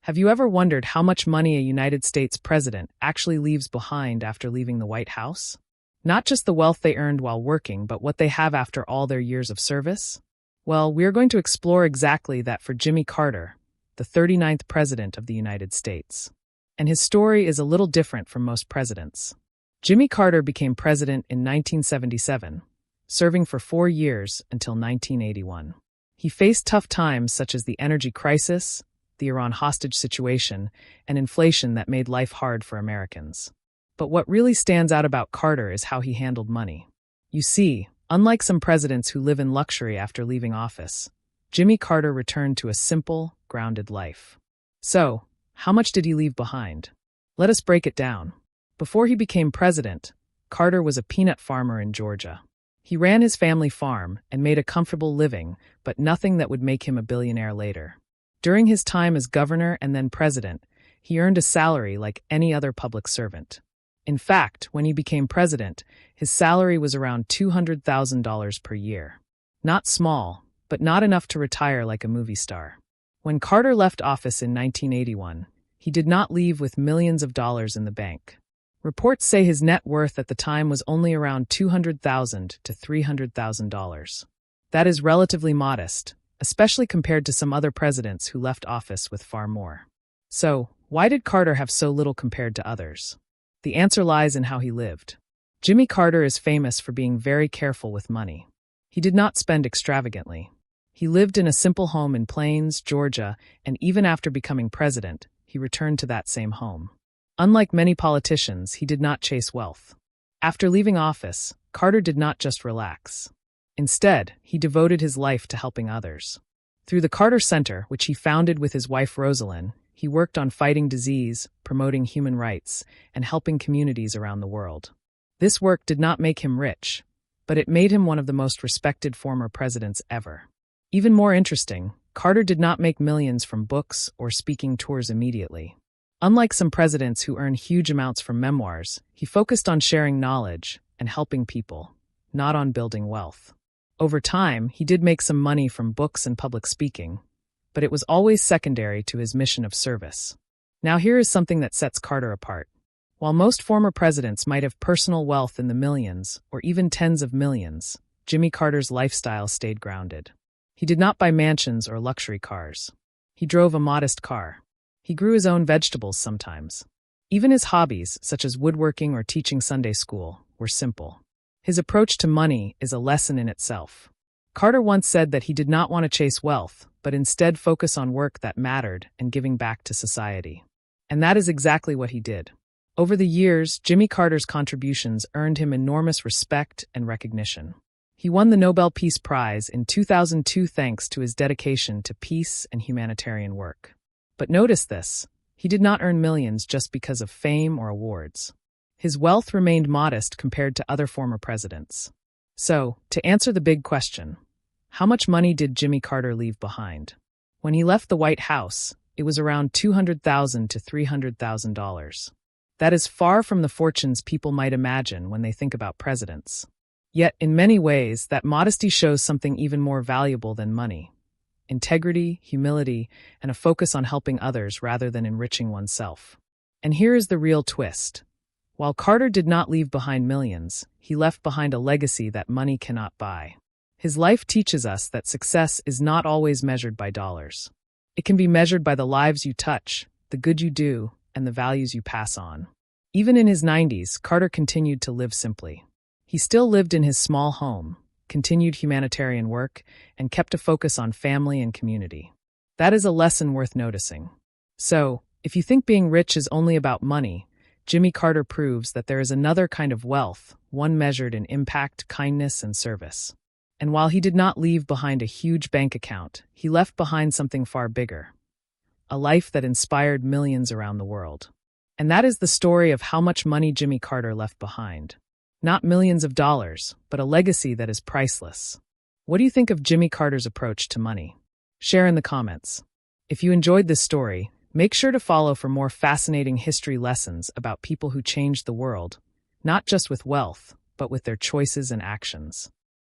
Have you ever wondered how much money a United States president actually leaves behind after leaving the White House? Not just the wealth they earned while working, but what they have after all their years of service? Well, we are going to explore exactly that for Jimmy Carter, the 39th President of the United States. And his story is a little different from most presidents. Jimmy Carter became president in 1977, serving for 4 years until 1981. He faced tough times such as the energy crisis, the Iran hostage situation, and inflation that made life hard for Americans. But what really stands out about Carter is how he handled money. You see, unlike some presidents who live in luxury after leaving office, Jimmy Carter returned to a simple, grounded life. So, how much did he leave behind? Let us break it down. Before he became president, Carter was a peanut farmer in Georgia. He ran his family farm and made a comfortable living, but nothing that would make him a billionaire later. During his time as governor and then president, he earned a salary like any other public servant. In fact, when he became president, his salary was around $200,000 per year. Not small, but not enough to retire like a movie star. When Carter left office in 1981, he did not leave with millions of dollars in the bank. Reports say his net worth at the time was only around $200,000 to $300,000. That is relatively modest, especially compared to some other presidents who left office with far more. So, why did Carter have so little compared to others? The answer lies in how he lived. Jimmy Carter is famous for being very careful with money. He did not spend extravagantly. He lived in a simple home in Plains, Georgia, and even after becoming president, he returned to that same home. Unlike many politicians, he did not chase wealth. After leaving office, Carter did not just relax. Instead, he devoted his life to helping others. Through the Carter Center, which he founded with his wife Rosalind, he worked on fighting disease, promoting human rights, and helping communities around the world. This work did not make him rich, but it made him one of the most respected former presidents ever. Even more interesting, Carter did not make millions from books or speaking tours immediately. Unlike some presidents who earn huge amounts from memoirs, he focused on sharing knowledge and helping people, not on building wealth. Over time, he did make some money from books and public speaking, but it was always secondary to his mission of service. Now here is something that sets Carter apart. While most former presidents might have personal wealth in the millions or even tens of millions, Jimmy Carter's lifestyle stayed grounded. He did not buy mansions or luxury cars. He drove a modest car. He grew his own vegetables sometimes. Even his hobbies, such as woodworking or teaching Sunday school, were simple. His approach to money is a lesson in itself. Carter once said that he did not want to chase wealth, but instead focus on work that mattered and giving back to society. And that is exactly what he did. Over the years, Jimmy Carter's contributions earned him enormous respect and recognition. He won the Nobel Peace Prize in 2002 thanks to his dedication to peace and humanitarian work. But notice this, he did not earn millions just because of fame or awards. His wealth remained modest compared to other former presidents. So, to answer the big question, how much money did Jimmy Carter leave behind? When he left the White House, it was around $200,000 to $300,000. That is far from the fortunes people might imagine when they think about presidents. Yet, in many ways, that modesty shows something even more valuable than money. Integrity, humility, and a focus on helping others rather than enriching oneself. And here is the real twist. While Carter did not leave behind millions, he left behind a legacy that money cannot buy. His life teaches us that success is not always measured by dollars. It can be measured by the lives you touch, the good you do, and the values you pass on. Even in his 90s, Carter continued to live simply. He still lived in his small home, continued humanitarian work, and kept a focus on family and community. That is a lesson worth noticing. So, if you think being rich is only about money, Jimmy Carter proves that there is another kind of wealth, one measured in impact, kindness, and service. And while he did not leave behind a huge bank account, he left behind something far bigger. A life that inspired millions around the world. And that is the story of how much money Jimmy Carter left behind. Not millions of dollars, but a legacy that is priceless. What do you think of Jimmy Carter's approach to money? Share in the comments. If you enjoyed this story, make sure to follow for more fascinating history lessons about people who changed the world, not just with wealth, but with their choices and actions.